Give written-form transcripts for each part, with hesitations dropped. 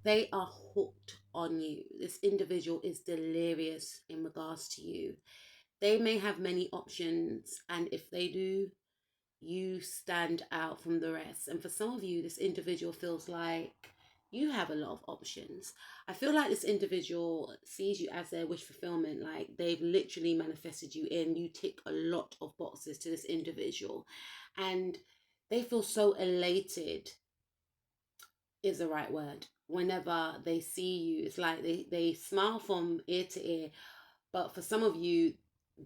They are hooked on you. This individual is delirious in regards to you. They may have many options, and if they do, you stand out from the rest. And for some of you, this individual feels like you have a lot of options. I feel like this individual sees you as their wish fulfillment, like they've literally manifested you in. You tick a lot of boxes to this individual, and they feel so elated, is the right word. Whenever they see you, it's like they smile from ear to ear. But for some of you,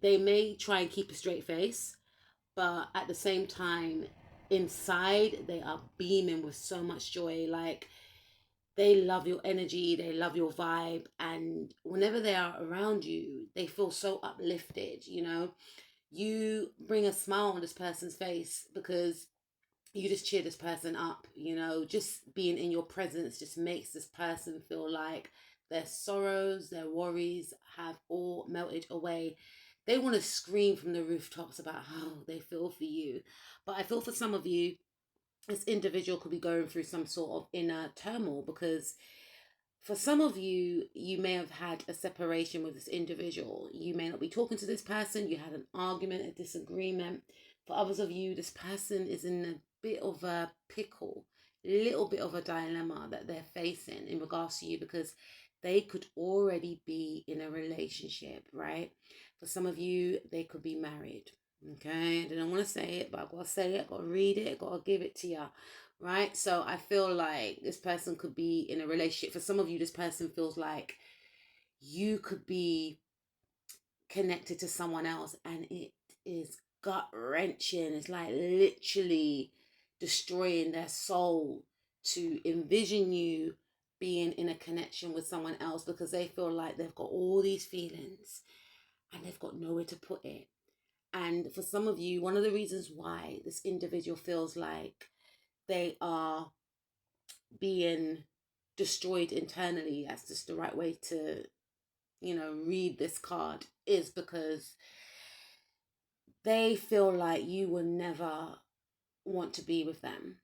they may try and keep a straight face, but at the same time, inside they are beaming with so much joy. Like, they love your energy, they love your vibe, and whenever they are around you, they feel so uplifted. You bring a smile on this person's face because you just cheer this person up. Just being in your presence just makes this person feel like their sorrows, their worries have all melted away. They want to scream from the rooftops about how they feel for you. But I feel for some of you, this individual could be going through some sort of inner turmoil, because for some of you, you may have had a separation with this individual. You may not be talking to this person. You had an argument, a disagreement. For others of you, this person is in a bit of a pickle, a little bit of a dilemma that they're facing in regards to you, because they could already be in a relationship, right? For some of you, they could be married. Okay, I don't want to say it, but I've got to say it, I've got to read it, I've got to give it to you, right? So I feel like this person could be in a relationship. For some of you, this person feels like you could be connected to someone else, and it is gut wrenching. It's like literally destroying their soul to envision you being in a connection with someone else, because they feel like they've got all these feelings and they've got nowhere to put it. And for some of you, one of the reasons why this individual feels like they are being destroyed internally, that's just the right way to, read this card, is because they feel like you will never want to be with them.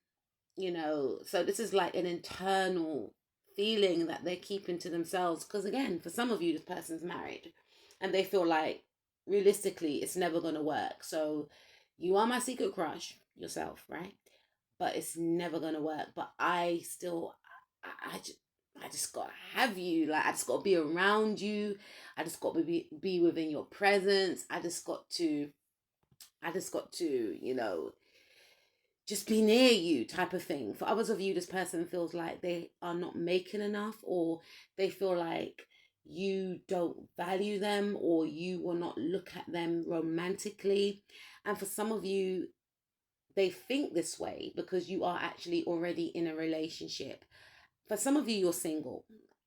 So this is like an internal feeling that they're keeping to themselves, because again, for some of you, this person's married and they feel like realistically it's never going to work. So you are my secret crush yourself, right? But it's never going to work. But I just got to have you. Like, I just got to be around you. I just got to be within your presence. I just got to just be near you, type of thing. For others of you, this person feels like they are not making enough, or they feel like you don't value them, or you will not look at them romantically. And for some of you, they think this way because you are actually already in a relationship. For some of you, you're single,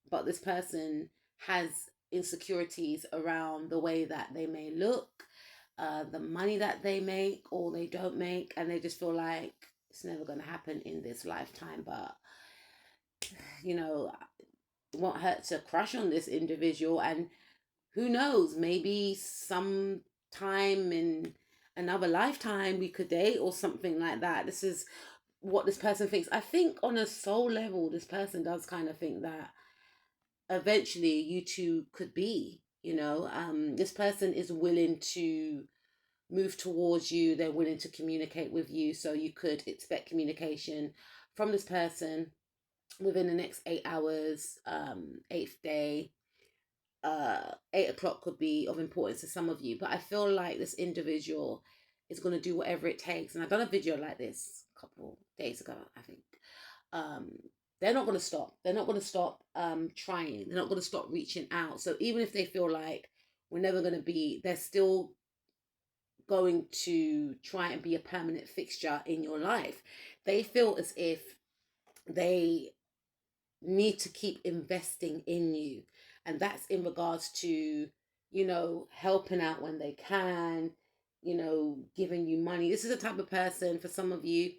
but this person has insecurities around the way that they may look, the money that they make or they don't make, and they just feel like it's never going to happen in this lifetime. But it won't hurt to crush on this individual, and who knows, maybe some time in another lifetime we could date or something like that. This is what this person thinks. I think on a soul level, this person does kind of think that eventually you two could be, this person is willing to move towards you. They're willing to communicate with you. So you could expect communication from this person within the next 8 hours, eighth day. 8 o'clock could be of importance to some of you, but I feel like this individual is going to do whatever it takes. And I've done a video like this a couple days ago, I think. um they're not going to stop. They're not going to stop trying. They're not going to stop reaching out. So even if they feel like we're never going to be, they're still going to try and be a permanent fixture in your life. They feel as if they need to keep investing in you. And that's in regards to, helping out when they can, giving you money. This is a type of person, for some of you,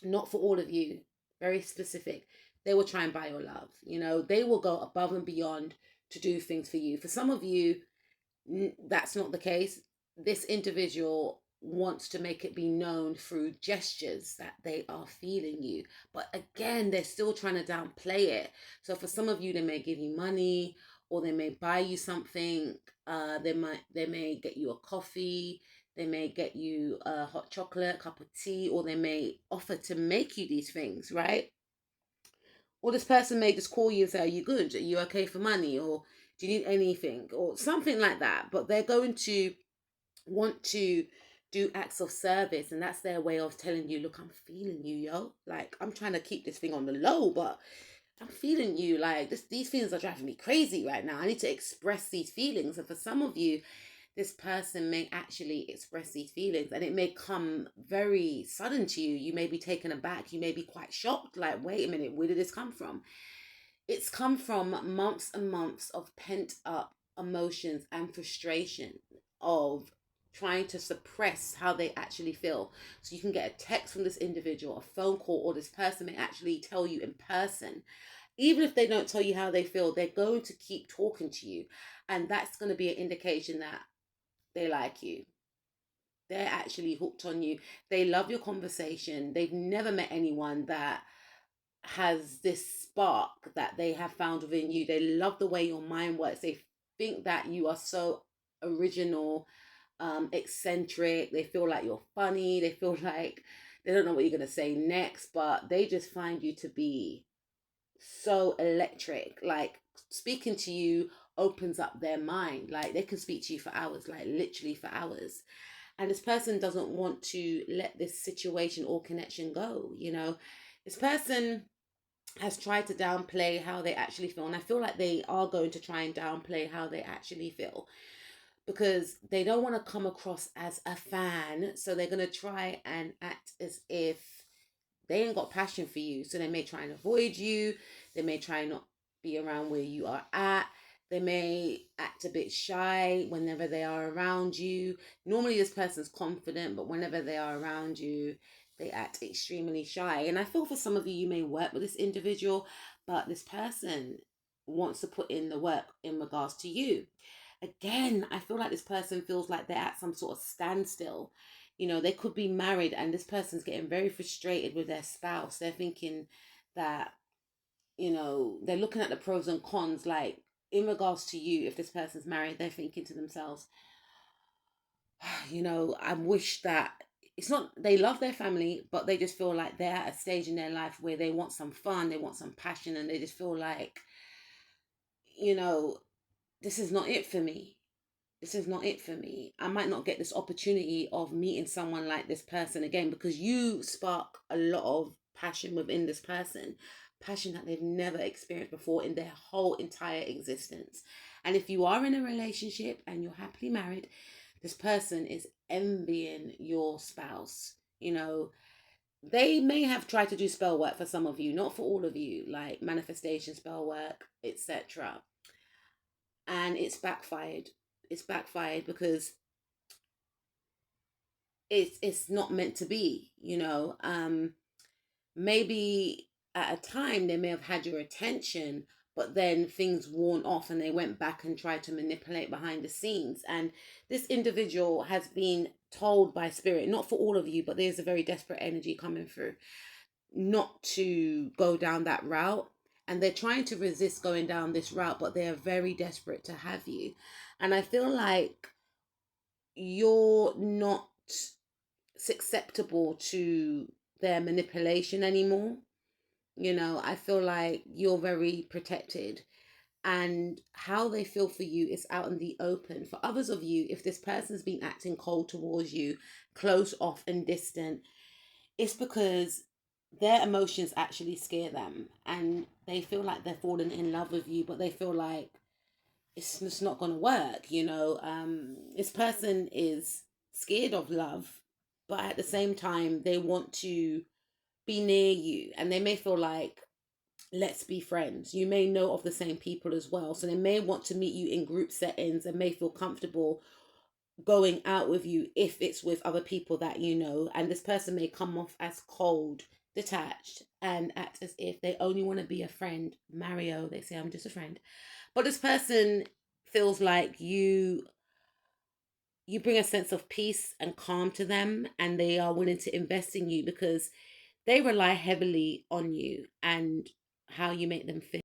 not for all of you, very specific. They will try and buy your love. They will go above and beyond to do things for you. For some of you, that's not the case. This individual wants to make it be known through gestures that they are feeling you. But again, they're still trying to downplay it. So for some of you, they may give you money, or they may buy you something. They may get you a coffee. They may get you a hot chocolate, cup of tea, or they may offer to make you these things, right? Or this person may just call you and say, "Are you good? Are you okay for money? Or do you need anything?" Or something like that. But they're going to want to do acts of service, and that's their way of telling you, "Look, I'm feeling you, yo. Like, I'm trying to keep this thing on the low, but I'm feeling you. Like, these feelings are driving me crazy right now. I need to express these feelings." And for some of you, this person may actually express these feelings, and it may come very sudden to you. You may be taken aback. You may be quite shocked. Like, wait a minute, where did this come from? It's come from months and months of pent up emotions and frustration of trying to suppress how they actually feel. So you can get a text from this individual, a phone call, or this person may actually tell you in person. Even if they don't tell you how they feel, they're going to keep talking to you. And that's going to be an indication that they like you. They're actually hooked on you. They love your conversation. They've never met anyone that has this spark that they have found within you. They love the way your mind works. They think that you are so original, eccentric. They feel like you're funny. They feel like they don't know what you're going to say next, but they just find you to be so electric. Like, speaking to you opens up their mind. Like, they can speak to you for hours, like literally for hours. And this person doesn't want to let this situation or connection go. This person has tried to downplay how they actually feel. And I feel like they are going to try and downplay how they actually feel, because they don't want to come across as a fan. So they're going to try and act as if they ain't got passion for you. So they may try and avoid you. They may try and not be around where you are at. They may act a bit shy whenever they are around you. Normally this person's confident, but whenever they are around you, they act extremely shy. And I feel for some of you, you may work with this individual, but this person wants to put in the work in regards to you. Again, I feel like this person feels like they're at some sort of standstill. They could be married and this person's getting very frustrated with their spouse. They're thinking that, they're looking at the pros and cons. Like, in regards to you, if this person's married, they're thinking to themselves, I wish that it's not, they love their family, but they just feel like they're at a stage in their life where they want some fun, they want some passion, and they just feel like, you know, this is not it for me. This is not it for me. I might not get this opportunity of meeting someone like this person again, because you spark a lot of passion within this person, passion that they've never experienced before in their whole entire existence. And if you are in a relationship and you're happily married, this person is envying your spouse. They may have tried to do spell work for some of you, not for all of you, like manifestation spell work, etc. And it's backfired. It's backfired because it's not meant to be. Maybe at a time they may have had your attention, but then things worn off and they went back and tried to manipulate behind the scenes. And this individual has been told by spirit, not for all of you, but there's a very desperate energy coming through, not to go down that route. And they're trying to resist going down this route, but they are very desperate to have you. And I feel like you're not susceptible to their manipulation anymore. I feel like you're very protected, and how they feel for you is out in the open. For others of you, if this person's been acting cold towards you, close off and distant, it's because their emotions actually scare them and they feel like they're falling in love with you, but they feel like it's just not going to work. This person is scared of love, but at the same time they want to be near you, and they may feel like, let's be friends. You may know of the same people as well, so they may want to meet you in group settings and may feel comfortable going out with you if it's with other people that you know. And this person may come off as cold, detached, and act as if they only want to be a friend. Mario, they say, I'm just a friend. But this person feels like you you bring a sense of peace and calm to them, and they are willing to invest in you because they rely heavily on you and how you make them feel.